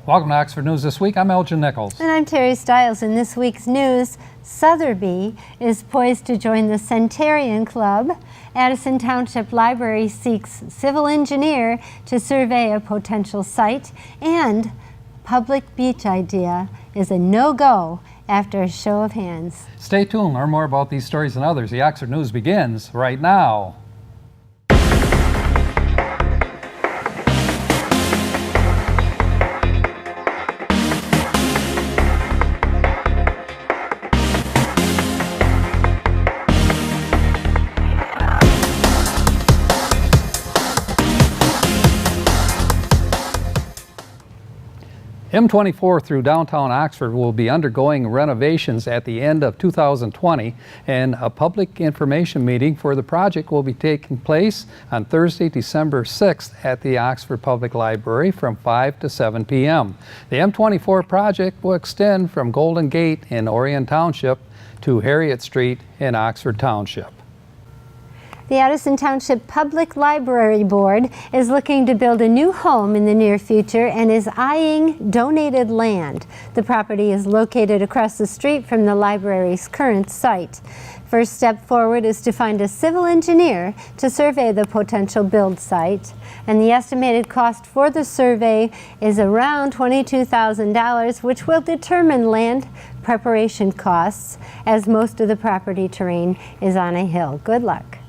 Welcome to Oxford News This Week. I'm Elgin Nichols. And I'm Terry Stiles. In this week's news, Sotheby is poised to join the Centenarian Club. Addison Township Library seeks civil engineer to survey a potential site. And public beach idea is a no-go after a show of hands. Stay tuned. Learn more about these stories and others. The Oxford News begins right now. M24 through downtown Oxford will be undergoing renovations at the end of 2020, and a public information meeting for the project will be taking place on Thursday, December 6th at the Oxford Public Library from 5 to 7 p.m. The M24 project will extend from Golden Gate in Orion Township to Harriet Street in Oxford Township. The Addison Township Public Library Board is looking to build a new home in the near future and is eyeing donated land. The property is located across the street from the library's current site. First step forward is to find a civil engineer to survey the potential build site, and the estimated cost for the survey is around $22,000, which will determine land preparation costs, as most of the property terrain is on a hill. Good luck.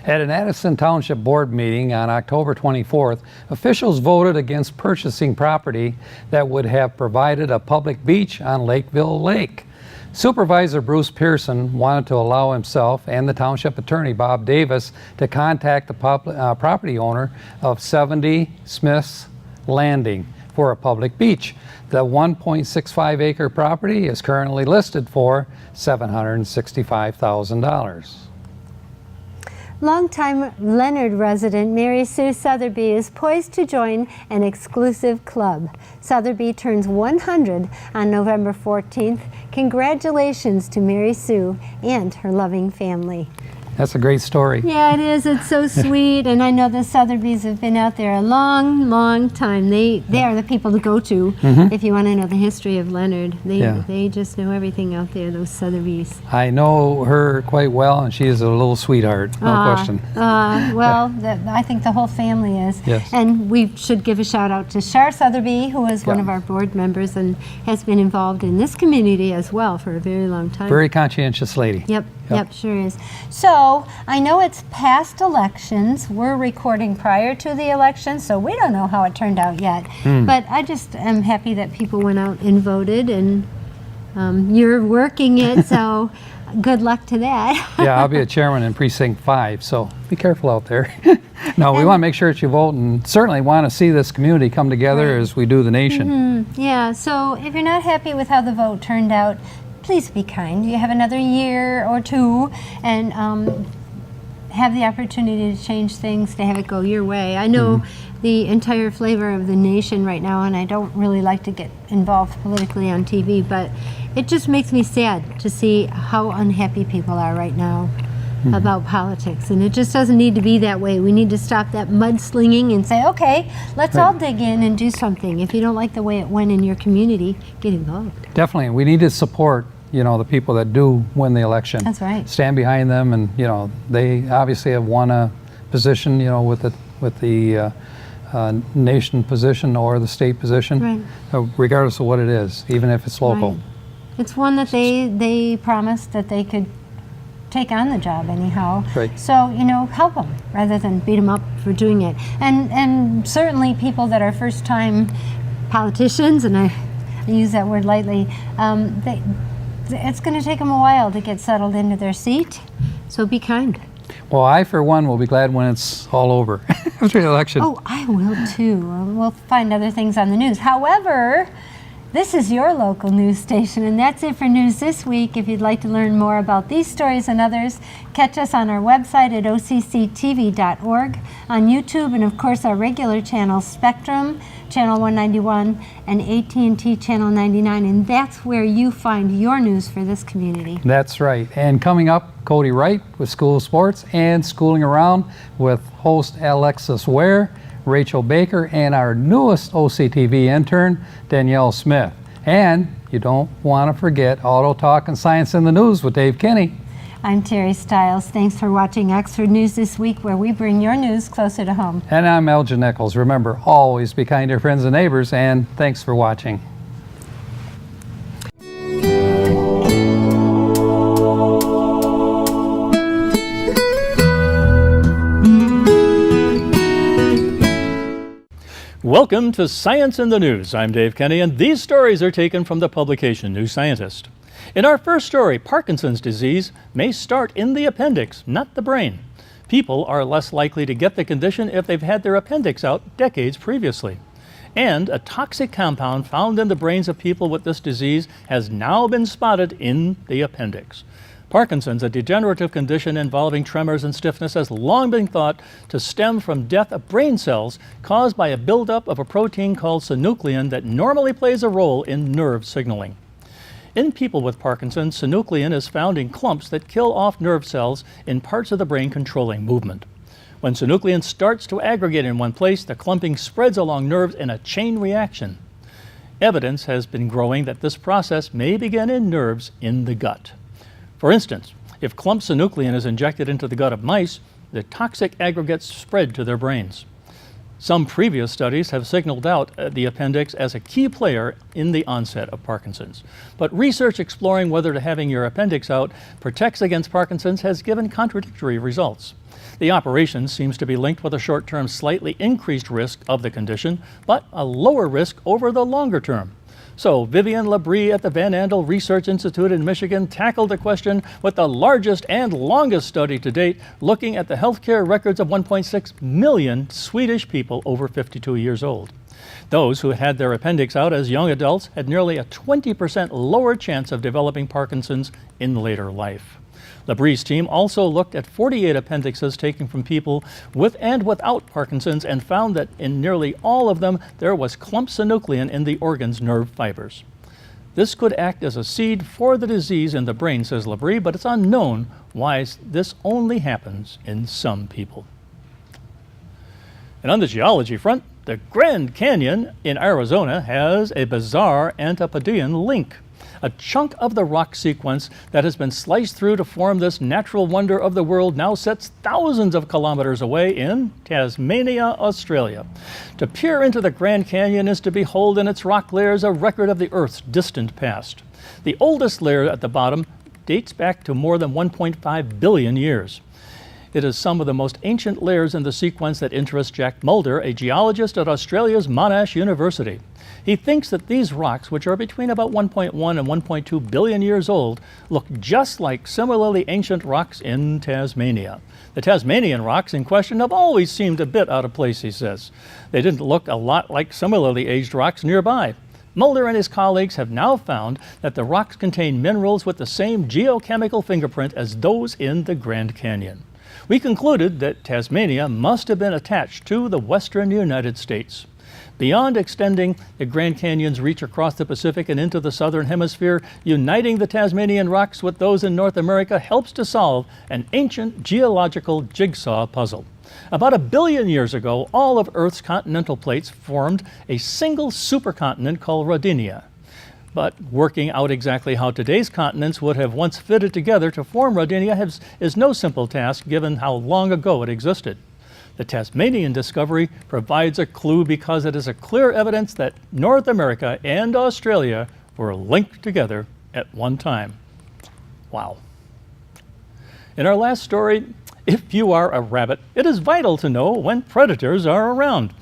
At an Addison Township Board meeting on October 24th, officials voted against purchasing property that would have provided a public beach on Lakeville Lake. Supervisor Bruce Pearson wanted to allow himself and the Township Attorney Bob Davis to contact the property owner of 70 Smith's Landing for a public beach. The 1.65 acre property is currently listed for $765,000. Longtime Leonard resident Mary Sue Sotheby is poised to join an exclusive club. Sotheby turns 100 on November 14th. Congratulations to Mary Sue and her loving family. That's a great story. Yeah, it is. It's so sweet, and I know the Sotheby's have been out there a long, long time. They are the people to go to if you want to know the history of Leonard. They just know everything out there, those Sotheby's. I know her quite well, and she is a little sweetheart, no question. I think the whole family is. Yes. And we should give a shout out to Shar Sotheby, who is one of our board members and has been involved in this community as well for a very long time. Very conscientious lady. Yep, sure is. So I know it's past elections. We're recording prior to the election, so we don't know how it turned out yet. But I just am happy that people went out and voted, and you're working it, so good luck to that. Yeah, I'll be a chairman in Precinct 5, so be careful out there. No, we want to make sure that you vote, and certainly want to see this community come together as we do the nation. Yeah, so if you're not happy with how the vote turned out, please be kind. You have another year or two and have the opportunity to change things, to have it go your way. I know the entire flavor of the nation right now, and I don't really like to get involved politically on TV, but it just makes me sad to see how unhappy people are right now about politics, and it just doesn't need to be that way. We need to stop that mudslinging and say, okay, let's all dig in and do something. If you don't like the way it went in your community, get involved. Definitely, we need to support the people that do win the election. That's right. Stand behind them, and they obviously have won a position, with the nation position or the state position, regardless of what it is, even if it's local. Right. It's one that they promised that they could take on the job anyhow. Right. So, help them rather than beat them up for doing it. And certainly people that are first-time politicians, and I use that word lightly, it's going to take them a while to get settled into their seat, so be kind. Well, I, for one, will be glad when it's all over after the election. Oh, I will too. We'll find other things on the news. However, this is your local news station, and that's it for News This Week. If you'd like to learn more about these stories and others, catch us on our website at occtv.org, on YouTube, and of course our regular channel, Spectrum, Channel 191, and AT&T Channel 99, and that's where you find your news for this community. That's right. And coming up, Cody Wright with School of Sports and Schooling Around with host Alexis Ware. Rachel Baker, and our newest OCTV intern, Danielle Smith. And you don't want to forget Auto Talk and Science in the News with Dave Kenny. I'm Terry Stiles. Thanks for watching Oxford News This Week, where we bring your news closer to home. And I'm Elgin Nichols. Remember, always be kind to your friends and neighbors, and thanks for watching. Welcome to Science in the News. I'm Dave Kenny, and these stories are taken from the publication New Scientist. In our first story, Parkinson's disease may start in the appendix, not the brain. People are less likely to get the condition if they've had their appendix out decades previously. And a toxic compound found in the brains of people with this disease has now been spotted in the appendix. Parkinson's, a degenerative condition involving tremors and stiffness, has long been thought to stem from death of brain cells caused by a buildup of a protein called synuclein that normally plays a role in nerve signaling. In people with Parkinson's, synuclein is found in clumps that kill off nerve cells in parts of the brain controlling movement. When synuclein starts to aggregate in one place, the clumping spreads along nerves in a chain reaction. Evidence has been growing that this process may begin in nerves in the gut. For instance, if clump synuclein is injected into the gut of mice, the toxic aggregates spread to their brains. Some previous studies have signaled out the appendix as a key player in the onset of Parkinson's. But research exploring whether having your appendix out protects against Parkinson's has given contradictory results. The operation seems to be linked with a short-term slightly increased risk of the condition, but a lower risk over the longer term. So Vivian Labrie at the Van Andel Research Institute in Michigan tackled the question with the largest and longest study to date, looking at the healthcare records of 1.6 million Swedish people over 52 years old. Those who had their appendix out as young adults had nearly a 20% lower chance of developing Parkinson's in later life. Labrie's team also looked at 48 appendixes taken from people with and without Parkinson's and found that in nearly all of them there was clump synuclein in the organ's nerve fibers. This could act as a seed for the disease in the brain, says Labrie, but it's unknown why this only happens in some people. And on the geology front, the Grand Canyon in Arizona has a bizarre Antipodean link. A chunk of the rock sequence that has been sliced through to form this natural wonder of the world now sits thousands of kilometers away in Tasmania, Australia. To peer into the Grand Canyon is to behold in its rock layers a record of the Earth's distant past. The oldest layer at the bottom dates back to more than 1.5 billion years. It is some of the most ancient layers in the sequence that interest Jack Mulder, a geologist at Australia's Monash University. He thinks that these rocks, which are between about 1.1 and 1.2 billion years old, look just like similarly ancient rocks in Tasmania. The Tasmanian rocks in question have always seemed a bit out of place, he says. They didn't look a lot like similarly aged rocks nearby. Mulder and his colleagues have now found that the rocks contain minerals with the same geochemical fingerprint as those in the Grand Canyon. We concluded that Tasmania must have been attached to the western United States. Beyond extending the Grand Canyon's reach across the Pacific and into the southern hemisphere, uniting the Tasmanian rocks with those in North America helps to solve an ancient geological jigsaw puzzle. About 1 billion years ago, all of Earth's continental plates formed a single supercontinent called Rodinia. But working out exactly how today's continents would have once fitted together to form Rodinia is no simple task given how long ago it existed. The Tasmanian discovery provides a clue because it is a clear evidence that North America and Australia were linked together at one time. Wow. In our last story, if you are a rabbit, it is vital to know when predators are around.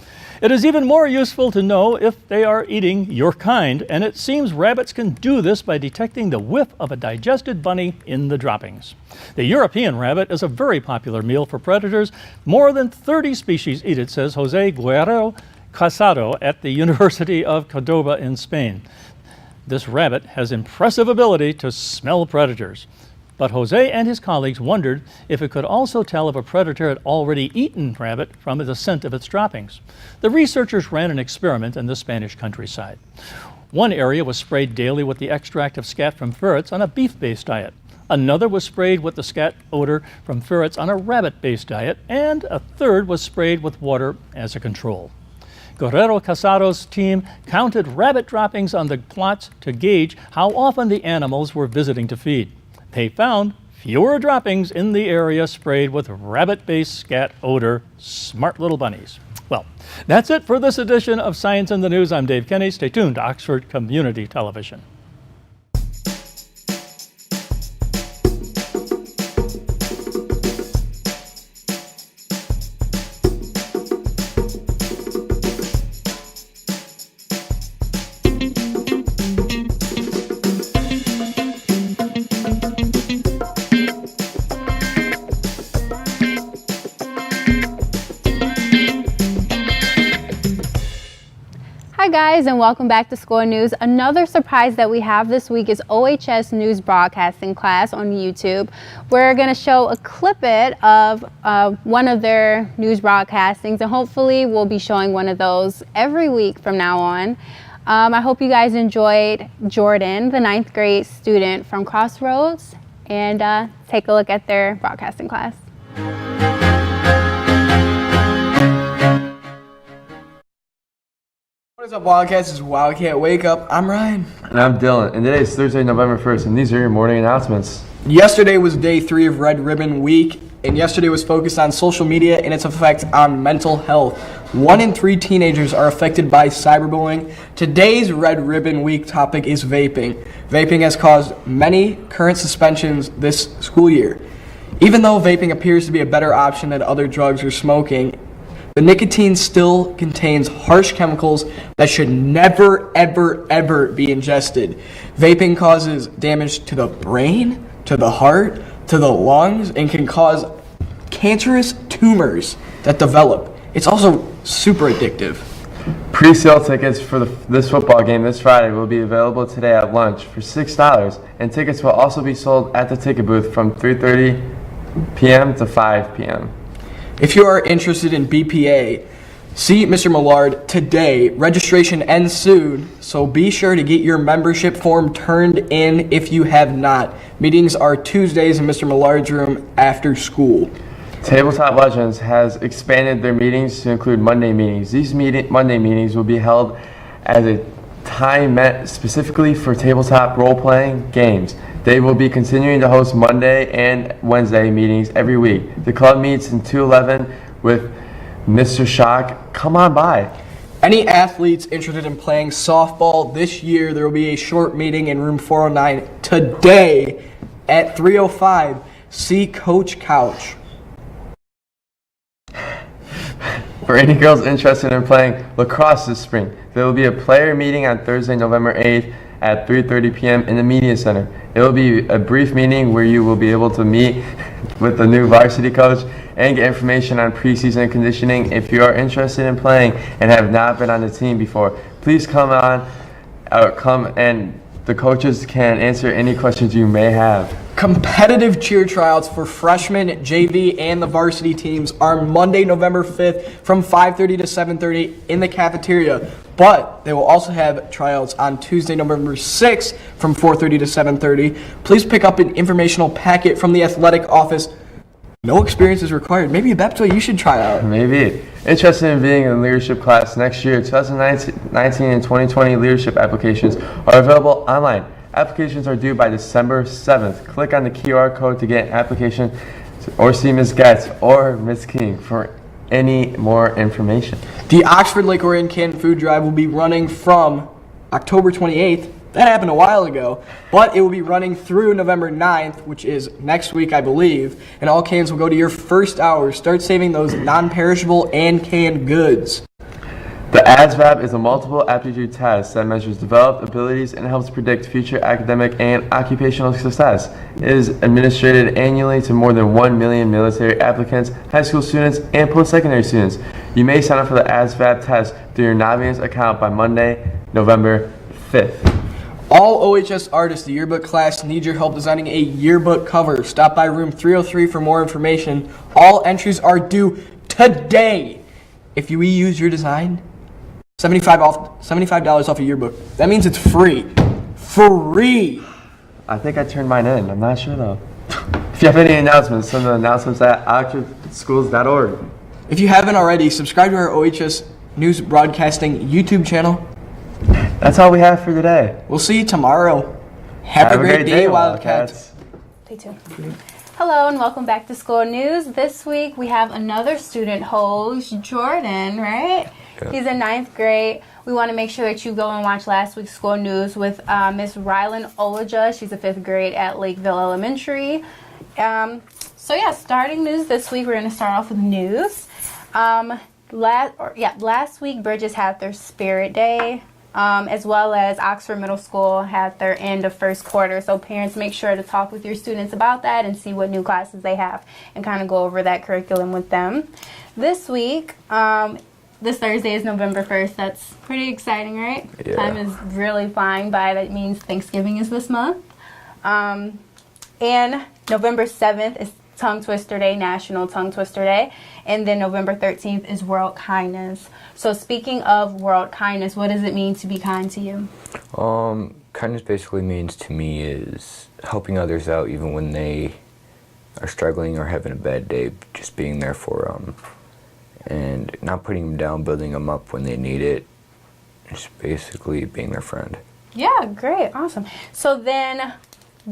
It is even more useful to know if they are eating your kind, and it seems rabbits can do this by detecting the whiff of a digested bunny in the droppings. The European rabbit is a very popular meal for predators. More than 30 species eat it, says Jose Guerrero Casado at the University of Cordoba in Spain. This rabbit has impressive ability to smell predators. But Jose and his colleagues wondered if it could also tell if a predator had already eaten rabbit from the scent of its droppings. The researchers ran an experiment in the Spanish countryside. One area was sprayed daily with the extract of scat from ferrets on a beef-based diet. Another was sprayed with the scat odor from ferrets on a rabbit-based diet, and a third was sprayed with water as a control. Guerrero Casado's team counted rabbit droppings on the plots to gauge how often the animals were visiting to feed. They found fewer droppings in the area sprayed with rabbit-based scat odor. Smart little bunnies. Well, that's it for this edition of Science in the News. I'm Dave Kenny. Stay tuned to Oxford Community Television. Hi guys, and welcome back to Score News. Another surprise that we have this week is OHS News Broadcasting class on YouTube. We're going to show a clip of one of their news broadcastings, and hopefully we'll be showing one of those every week from now on. I hope you guys enjoyed Jordan, the 9th grade student from Crossroads, and take a look at their broadcasting class. What is up, Wildcats? It's Wildcat Wake Up. I'm Ryan. And I'm Dylan, and today is Thursday, November 1st, and these are your morning announcements. Yesterday was day 3 of Red Ribbon Week, and yesterday was focused on social media and its effect on mental health. 1 in 3 teenagers are affected by cyberbullying. Today's Red Ribbon Week topic is vaping. Vaping has caused many current suspensions this school year. Even though vaping appears to be a better option than other drugs or smoking, the nicotine still contains harsh chemicals that should never, ever, ever be ingested. Vaping causes damage to the brain, to the heart, to the lungs, and can cause cancerous tumors that develop. It's also super addictive. Pre-sale tickets for this football game this Friday will be available today at lunch for $6, and tickets will also be sold at the ticket booth from 3:30 p.m. to 5 p.m. If you are interested in BPA, see Mr. Millard today. Registration ends soon, so be sure to get your membership form turned in if you have not. Meetings are Tuesdays in Mr. Millard's room after school. Tabletop Legends has expanded their meetings to include Monday meetings. These Monday meetings will be held as a time met specifically for tabletop role-playing games. They will be continuing to host Monday and Wednesday meetings every week. The club meets in 211 with Mr. Shock. Come on by. Any athletes interested in playing softball this year, there will be a short meeting in room 409 today at 3:05. See Coach Couch. For any girls interested in playing lacrosse this spring, there will be a player meeting on Thursday, November 8th at 3:30 p.m. in the Media Center. It will be a brief meeting where you will be able to meet with the new varsity coach and get information on preseason conditioning. If you are interested in playing and have not been on the team before, please come and the coaches can answer any questions you may have. Competitive cheer tryouts for freshmen, JV, and the varsity teams are Monday, November 5th from 5:30 to 7:30 in the cafeteria. But they will also have tryouts on Tuesday, November 6th from 4:30 to 7:30. Please pick up an informational packet from the athletic office. No experience is required. Maybe that's what you should try out. Maybe. Interested in being in leadership class next year, 2019 and 2020 leadership applications are available online. Applications are due by December 7th. Click on the QR code to get an application or see Ms. Getz or Ms. King for any more information. The Oxford Lake Orion Canned Food Drive will be running from October 28th. That happened a while ago, but it will be running through November 9th, which is next week, I believe, and all cans will go to your first hour. Start saving those non-perishable and canned goods. The ASVAB is a multiple aptitude test that measures developed abilities and helps predict future academic and occupational success. It is administered annually to more than 1 million military applicants, high school students, and post-secondary students. You may sign up for the ASVAB test through your Naviance account by Monday, November 5th. All OHS artists, the yearbook class, need your help designing a yearbook cover. Stop by room 303 for more information. All entries are due today. If you reuse your design, $75 off a yearbook. That means it's free. Free! I think I turned mine in. I'm not sure though. If you have any announcements, send the announcements at oxfordschools.org. If you haven't already, subscribe to our OHS News Broadcasting YouTube channel. That's all we have for today. We'll see you tomorrow. Have a great day, Wildcats. Stay tuned. Hello and welcome back to School News. This week we have another student host, Jordan, right? Yeah. He's in 9th grade. We want to make sure that you go and watch last week's School News with Miss Rylan Olaja. She's a 5th grade at Lakeville Elementary. So yeah, starting news this week, we're going to start off with news. Last week Bridges had their Spirit Day. As well as Oxford Middle School had their end of first quarter. So parents, make sure to talk with your students about that and see what new classes they have and kind of go over that curriculum with them. This week, this Thursday is November 1st. That's pretty exciting, right? Yeah. Time is really flying by. That means Thanksgiving is this month. And November 7th is Tongue Twister Day, National Tongue Twister Day. And then November 13th is World Kindness. So speaking of World Kindness, what does it mean to be kind to you? Kindness basically means to me is helping others out even when they are struggling or having a bad day, just being there for them and not putting them down, building them up when they need it. Just basically being their friend. Yeah, great, awesome. So then,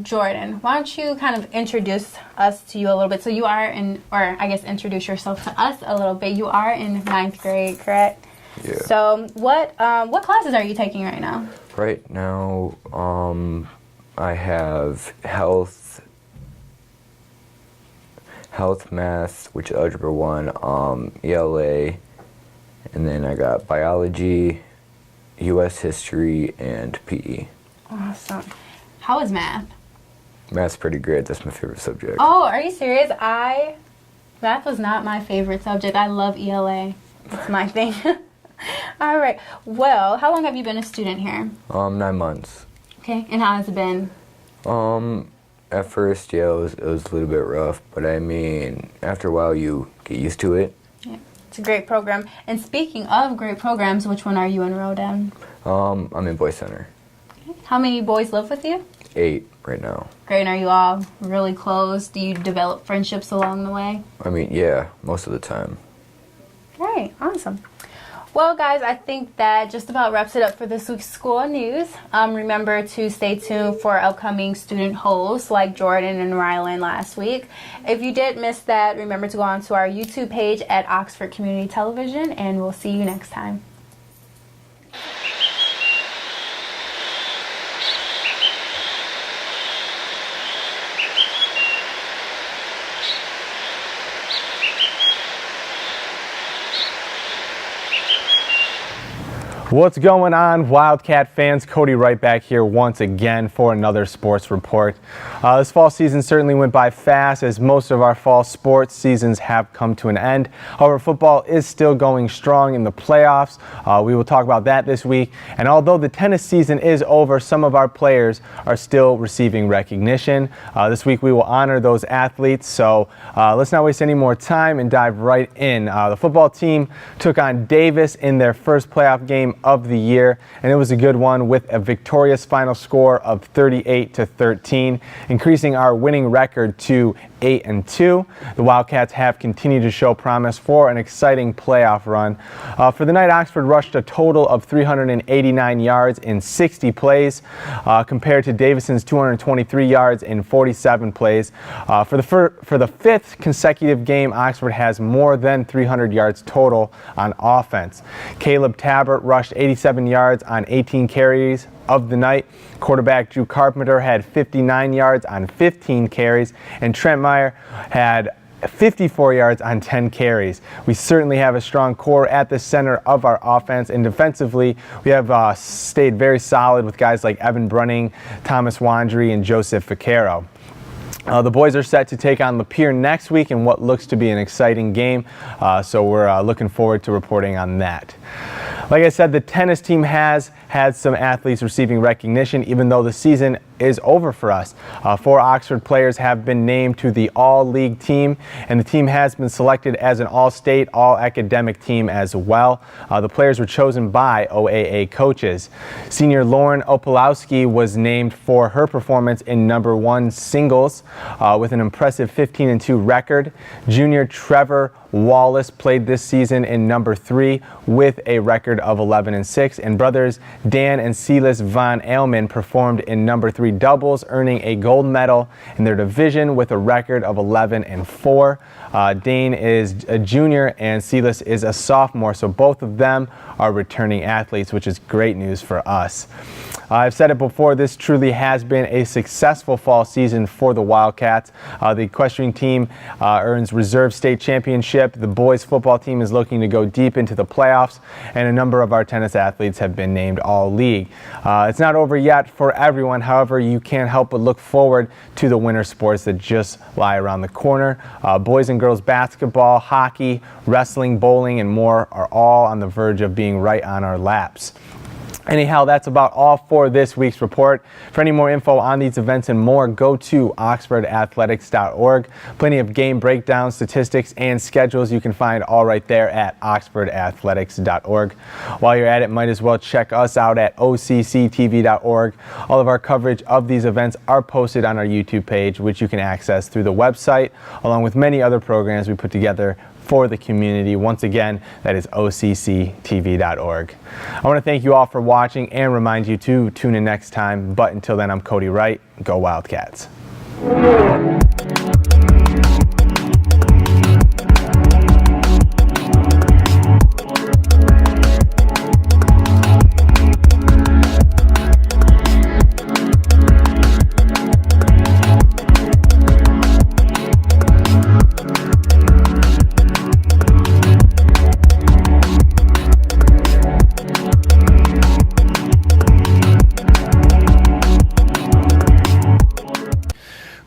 Jordan, why don't you kind of introduce us to you a little bit? So you are in, or I guess introduce yourself to us a little bit. You are in 9th grade, correct? Yeah. So what classes are you taking right now? Right now, I have health, math, which is Algebra 1, ELA, and then I got biology, U.S. history, and PE. Awesome. How is math? Math's pretty great. That's my favorite subject. Oh, are you serious? Math was not my favorite subject. I love ELA. It's my thing. All right. Well, how long have you been a student here? 9 months. Okay. And how has it been? At first, yeah, it was a little bit rough, but I mean, after a while, you get used to it. Yeah. It's a great program. And speaking of great programs, which one are you enrolled in? I'm in Boys Center. How many boys live with you? 8 right now. Great. And are you all really close? Do you develop friendships along the way? I mean, yeah, most of the time. Great. Awesome. Well, guys, I think that just about wraps it up for this week's School News. Remember to stay tuned for upcoming student hosts like Jordan and Rylan last week. If you did miss that, remember to go on to our YouTube page at Oxford Community Television, and we'll see you next time. What's going on, Wildcat fans? Cody Wright back here once again for another sports report. This fall season certainly went by fast as most of our fall sports seasons have come to an end. However, football is still going strong in the playoffs. We will talk about that this week. And although the tennis season is over, some of our players are still receiving recognition. This week we will honor those athletes. So let's not waste any more time and dive right in. The football team took on Davis in their first playoff game of the year, and it was a good one with a victorious final score of 38-13, increasing our winning record to 8-2. The Wildcats have continued to show promise for an exciting playoff run. For the night, Oxford rushed a total of 389 yards in 60 plays, compared to Davison's 223 yards in 47 plays. For the fifth consecutive game, Oxford has more than 300 yards total on offense. Caleb Tabbert rushed 87 yards on 18 carries of the night. Quarterback Drew Carpenter had 59 yards on 15 carries, and Trent Meyer had 54 yards on 10 carries. We certainly have a strong core at the center of our offense, and defensively we have stayed very solid with guys like Evan Brunning, Thomas Wandry, and Joseph Vaquero. The boys are set to take on Lapeer next week in what looks to be an exciting game, so we're looking forward to reporting on that. Like I said, the tennis team has had some athletes receiving recognition, even though the season is over for us. 4 Oxford players have been named to the All-League team, and the team has been selected as an All-State, All-Academic team as well. The players were chosen by OAA coaches. Senior Lauren Opolowski was named for her performance in #1 singles with an impressive 15-2 record. Junior Trevor Wallace played this season in #3 with a record of 11-6, and brothers Dan and Silas Van Ailman performed in #3 doubles, earning a gold medal in their division with a record of 11-4. Dane is a junior and Silas is a sophomore, so both of them are returning athletes, which is great news for us. I've said it before, this truly has been a successful fall season for the Wildcats. The equestrian team earns reserve state championship. The boys football team is looking to go deep into the playoffs, and a number of our tennis athletes have been named All-League. It's not over yet for everyone. However, you can't help but look forward to the winter sports that just lie around the corner. Boys and girls basketball, hockey, wrestling, bowling, and more are all on the verge of being right on our laps. Anyhow, that's about all for this week's report. For any more info on these events and more, go to oxfordathletics.org. Plenty of game breakdowns, statistics, and schedules you can find all right there at oxfordathletics.org. While you're at it, might as well check us out at occtv.org. All of our coverage of these events are posted on our YouTube page, which you can access through the website, along with many other programs we put together for the community. Once again, that is occtv.org. I want to thank you all for watching and remind you to tune in next time. But until then, I'm Cody Wright. Go Wildcats.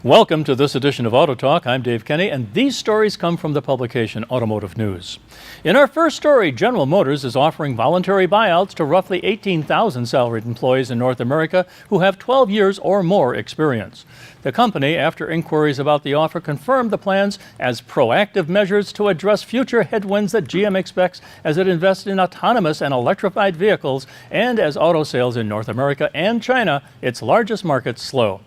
Welcome to this edition of Auto Talk. I'm Dave Kenny, and these stories come from the publication Automotive News. In our first story, General Motors is offering voluntary buyouts to roughly 18,000 salaried employees in North America who have 12 years or more experience. The company, after inquiries about the offer, confirmed the plans as proactive measures to address future headwinds that GM expects as it invests in autonomous and electrified vehicles and as auto sales in North America and China, its largest markets, slow.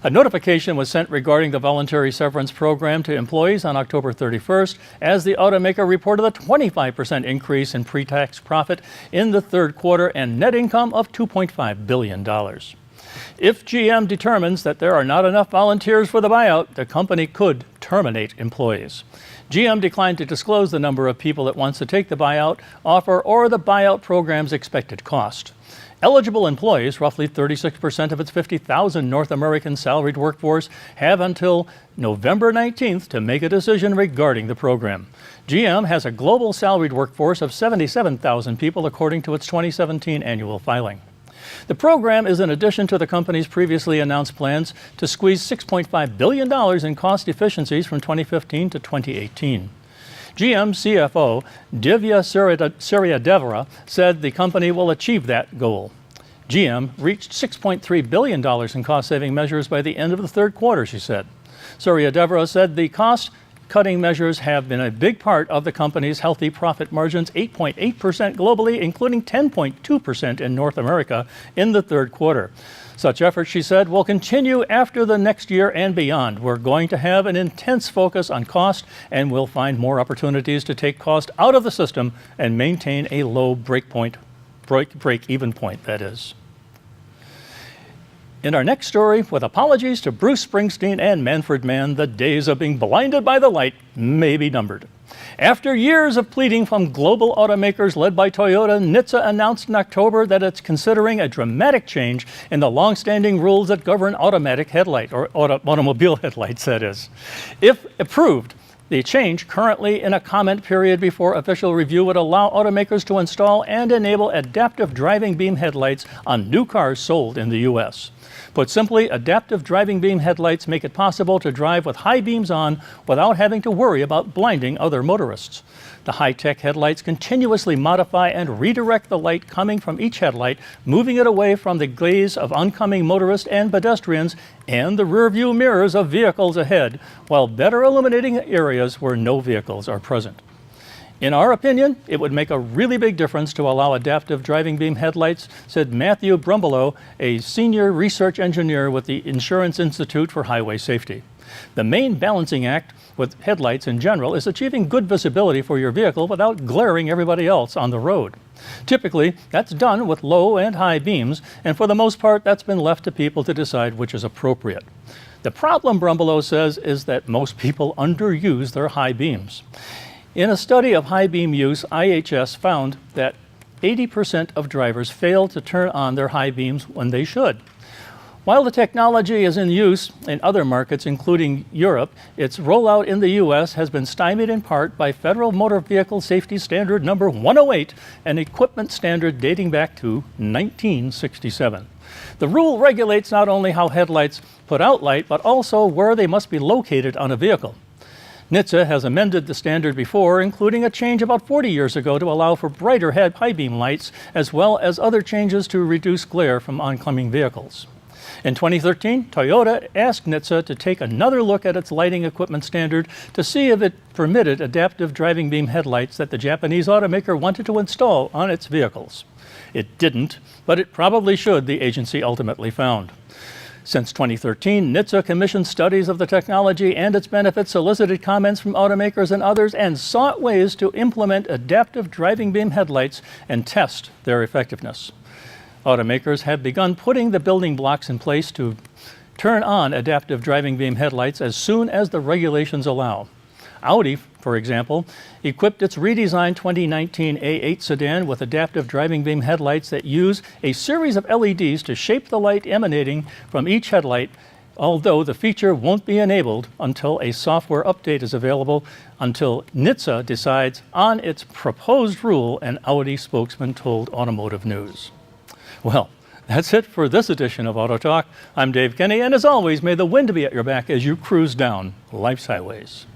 A notification was sent regarding the voluntary severance program to employees on October 31st as the automaker reported a 25% increase in pre-tax profit in the third quarter and net income of $2.5 billion. If GM determines that there are not enough volunteers for the buyout, the company could terminate employees. GM declined to disclose the number of people it wants to take the buyout offer or the buyout program's expected cost. Eligible employees, roughly 36% of its 50,000 North American salaried workforce, have until November 19th to make a decision regarding the program. GM has a global salaried workforce of 77,000 people, according to its 2017 annual filing. The program is in addition to the company's previously announced plans to squeeze $6.5 billion in cost efficiencies from 2015 to 2018. GM CFO Divya Suryadevara said the company will achieve that goal. GM reached $6.3 billion in cost-saving measures by the end of the third quarter, she said. Suryadevara said the cost-cutting measures have been a big part of the company's healthy profit margins, 8.8% globally, including 10.2% in North America in the third quarter. Such efforts, she said, will continue after the next year and beyond. We're going to have an intense focus on cost, and we'll find more opportunities to take cost out of the system and maintain a low break-even point, that is. In our next story, with apologies to Bruce Springsteen and Manfred Mann, the days of being blinded by the light may be numbered. After years of pleading from global automakers led by Toyota, NHTSA announced in October that it's considering a dramatic change in the long-standing rules that govern automatic headlight, or automobile headlights, that is. If approved, The change, currently in a comment period before official review, would allow automakers to install and enable adaptive driving beam headlights on new cars sold in the U.S. Put simply, adaptive driving beam headlights make it possible to drive with high beams on without having to worry about blinding other motorists. The high-tech headlights continuously modify and redirect the light coming from each headlight, moving it away from the gaze of oncoming motorists and pedestrians and the rear-view mirrors of vehicles ahead, while better illuminating areas where no vehicles are present. In our opinion, it would make a really big difference to allow adaptive driving beam headlights, said Matthew Brumbelow, a senior research engineer with the Insurance Institute for Highway Safety. The main balancing act with headlights in general is achieving good visibility for your vehicle without glaring everybody else on the road. Typically, that's done with low and high beams, and for the most part, that's been left to people to decide which is appropriate. The problem, Brumbelow says, is that most people underuse their high beams. In a study of high beam use, IHS found that 80% of drivers fail to turn on their high beams when they should. While the technology is in use in other markets, including Europe, its rollout in the U.S. has been stymied in part by Federal Motor Vehicle Safety Standard number 108, an equipment standard dating back to 1967. The rule regulates not only how headlights put out light, but also where they must be located on a vehicle. NHTSA has amended the standard before, including a change about 40 years ago to allow for brighter high beam lights, as well as other changes to reduce glare from oncoming vehicles. In 2013, Toyota asked NHTSA to take another look at its lighting equipment standard to see if it permitted adaptive driving beam headlights that the Japanese automaker wanted to install on its vehicles. It didn't, but it probably should, the agency ultimately found. Since 2013, NHTSA commissioned studies of the technology and its benefits, solicited comments from automakers and others, and sought ways to implement adaptive driving beam headlights and test their effectiveness. Automakers have begun putting the building blocks in place to turn on adaptive driving beam headlights as soon as the regulations allow. Audi, for example, equipped its redesigned 2019 A8 sedan with adaptive driving beam headlights that use a series of LEDs to shape the light emanating from each headlight, although the feature won't be enabled until a software update is available, until NHTSA decides on its proposed rule, an Audi spokesman told Automotive News. Well, that's it for this edition of Auto Talk. I'm Dave Kenny, and as always, may the wind be at your back as you cruise down life's highways.